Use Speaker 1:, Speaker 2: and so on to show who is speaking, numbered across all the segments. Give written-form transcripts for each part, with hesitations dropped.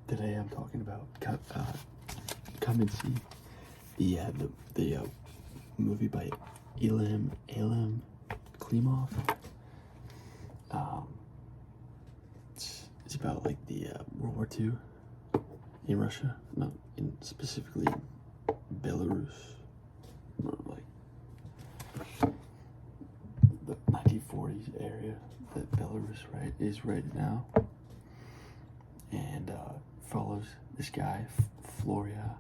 Speaker 1: Today I'm talking about Come and See, the movie by Ilham Klimov. Um, it's about like the World War II in Russia, not in specifically Belarus, or like the 1940s area that Belarus is right now, and follows this guy Floria.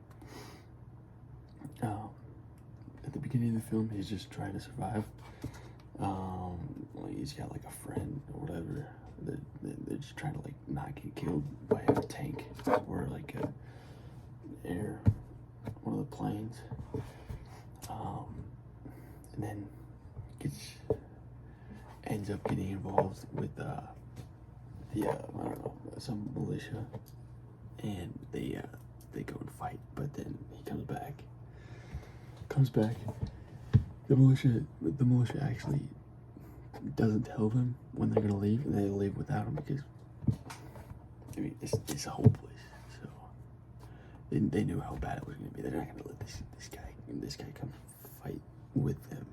Speaker 1: At the beginning of the film, he's just trying to survive. Like he's got like a friend or whatever. They're just trying to like not get killed by a tank or like one of the planes. And then ends up getting involved with I don't know, some militia, and they go and fight. But then he comes back. The militia actually doesn't tell them when they're gonna leave, and they leave without him because I mean it's hopeless. So they knew how bad it was gonna be. They're not gonna let this guy come fight with them.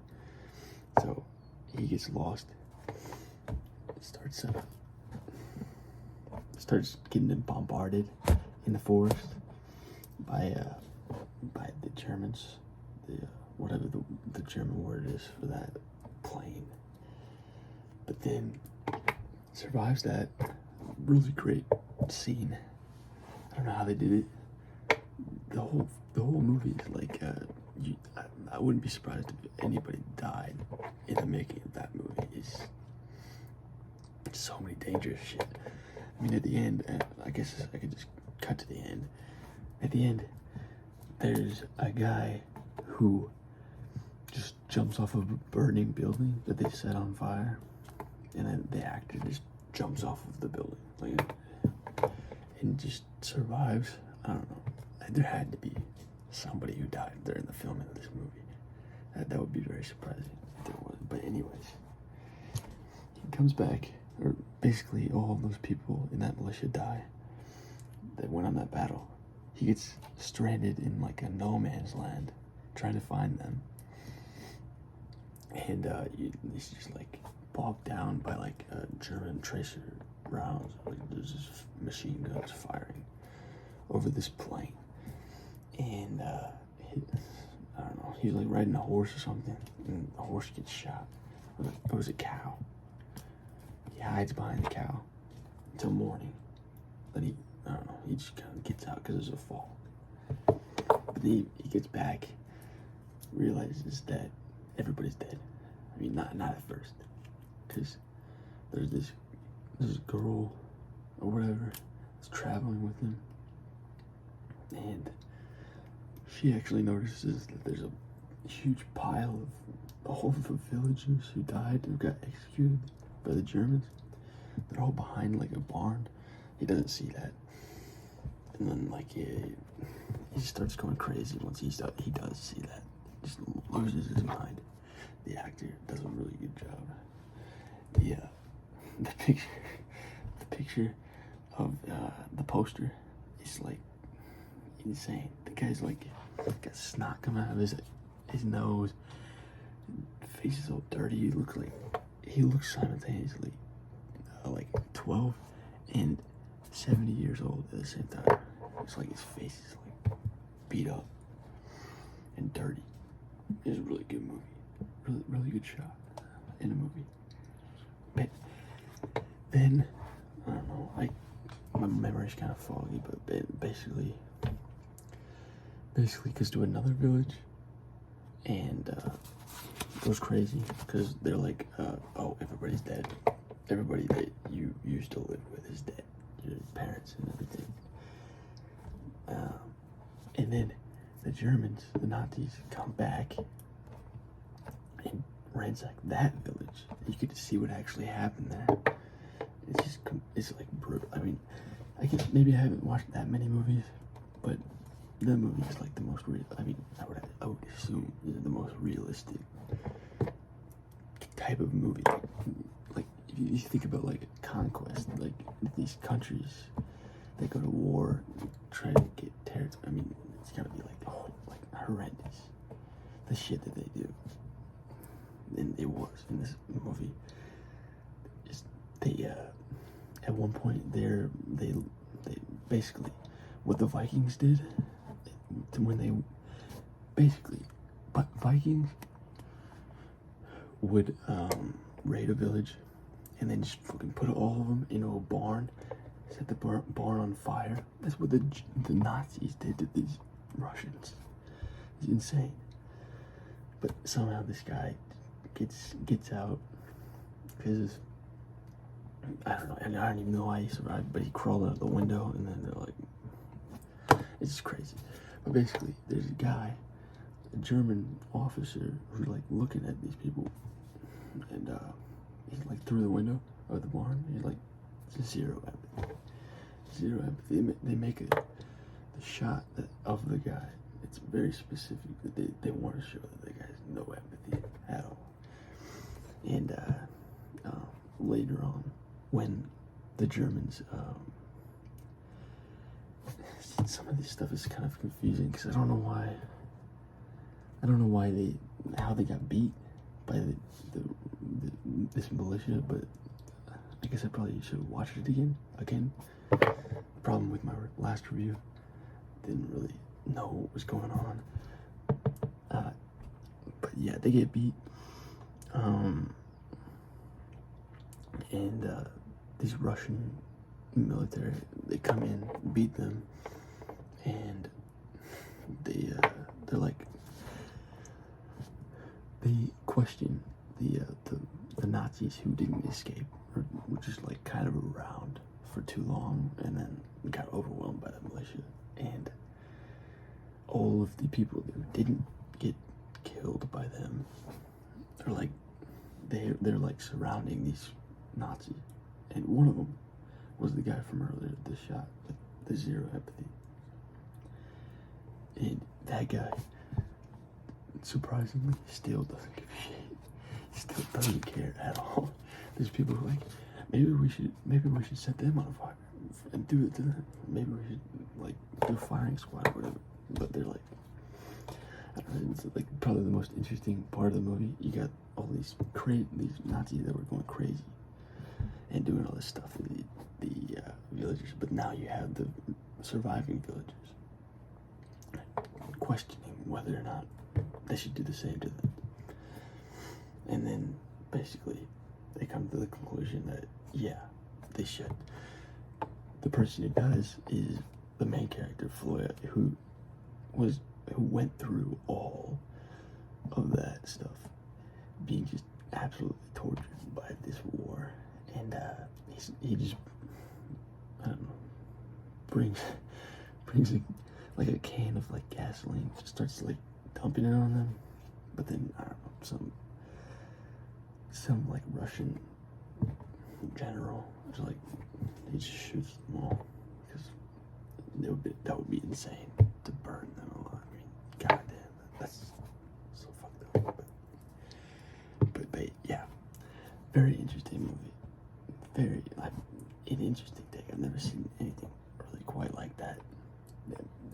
Speaker 1: So he gets lost. Starts getting bombarded in the forest by the Germans. Whatever the German word is for that plane. But then survives that. Really great scene. I don't know how they did it. The whole movie is like I wouldn't be surprised if anybody died in the making of that movie. It's so many dangerous shit. I mean, at the end, I guess I could just cut to the end. At the end, there's a guy who just jumps off of a burning building that they set on fire, and then the actor just jumps off of the building, like, and just survives. I don't know. There had to be somebody who died during the filming of this movie. That would be very surprising if there was. But anyways, he comes back, or basically all of those people in that militia die that went on that battle. He gets stranded in like a no man's land, trying to find them, and he's just like bogged down by like German tracer rounds. Like there's just machine guns firing over this plane, and I don't know. He's like riding a horse or something, and the horse gets shot. It was a cow. He hides behind the cow until morning. Then I don't know. He just kind of gets out because there's a fall. But then he gets back, realizes that everybody's dead. I mean, not at first, because there's this girl or whatever that's traveling with him, and she actually notices that there's a huge pile of all of the villagers who died, who got executed by the Germans. They're all behind like a barn. He doesn't see that, and then like he starts going crazy once he does see that. Just loses his mind. The actor does a really good job. The picture of the poster is like insane. The guy's like got snot coming out of his nose. Face is all dirty. He looks simultaneously like 12 and 70 years old at the same time. It's like his face is like beat up and dirty. It's a really good movie. Really good shot in the movie. But then I don't know. My memory's kind of foggy, but basically goes to another village and goes crazy because they're like, oh, everybody's dead. Everybody that you used to live with is dead. Your parents and everything. And then the Germans, the Nazis, come back and ransack that village. You get to see what actually happened there. It's like brutal. I mean, I guess maybe I haven't watched that many movies, but that movie is like the most real. I mean, I would assume is the most realistic type of movie. Like if you think about like conquest, like these countries They go to war, try to get territory. I mean, it's gotta be like horrendous. The shit that they do. And it was in this movie. They at one point they basically what the Vikings did when they basically, but Vikings would raid a village and then just fucking put all of them into a barn, set the barn on fire. That's what the Nazis did to these Russians. It's insane. But somehow this guy gets out because I don't know, and I don't even know why he survived, but he crawled out the window, and then they're like, it's just crazy. But basically, there's a guy, a German officer, who's like looking at these people, and he's like through the window of the barn. He's like, zero empathy. Zero empathy. They make the shot of the guy. It's very specific that they want to show that the guy has no empathy at all. And later on, when the Germans, some of this stuff is kind of confusing because I don't know why how they got beat by this militia, but I guess I probably should have watched it again. The problem with my last review, didn't really know what was going on. But yeah, they get beat. And these Russian military, they come in, beat them, and they're like, they question the Nazis who didn't escape, or were just like kind of around for too long, and then got overwhelmed by the militia. And all of the people who didn't get killed by them are like, they're like surrounding these Nazis, and one of them was the guy from earlier, the shot with the zero empathy. And that guy, surprisingly, still doesn't give a shit. Still doesn't care at all. There's people who are like, maybe we should set them on fire and do it to them. Maybe we should like do firing squad or whatever. But they're like, I don't know, it's like probably the most interesting part of the movie. You got all these Nazis that were going crazy and doing all this stuff to the villagers, but now you have the surviving villagers questioning whether or not they should do the same to them. And then basically they come to the conclusion that yeah, they should. The person who does is the main character, Floyd, who went through all of that stuff, being just absolutely tortured by this war, and he just, I don't know, brings like a can of like gasoline, just starts like dumping it on them, but then I don't know, some like Russian general just like he just shoots them all because that would be insane to burn them alive. I mean, goddamn, that's so fucked up. But yeah, very interesting movie. Very an interesting take. I've never seen anything really quite like that.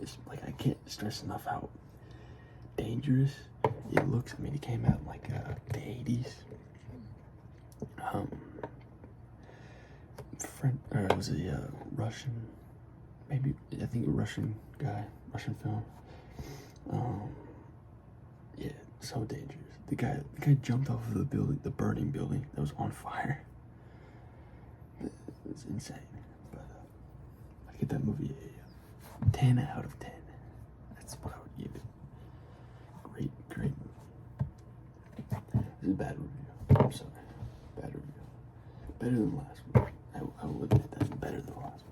Speaker 1: It's like I can't stress enough how dangerous it looks. I mean, it came out in like the 80s. It was a Russian, maybe I think a Russian film. Yeah, so dangerous. The guy jumped off of the building, the burning building that was on fire. It's insane. But I give that movie a 10 out of 10. That's what I would give it. Great movie. This is a bad review. I'm sorry. Bad review. Better than the last one. I will admit that. Better than the last one.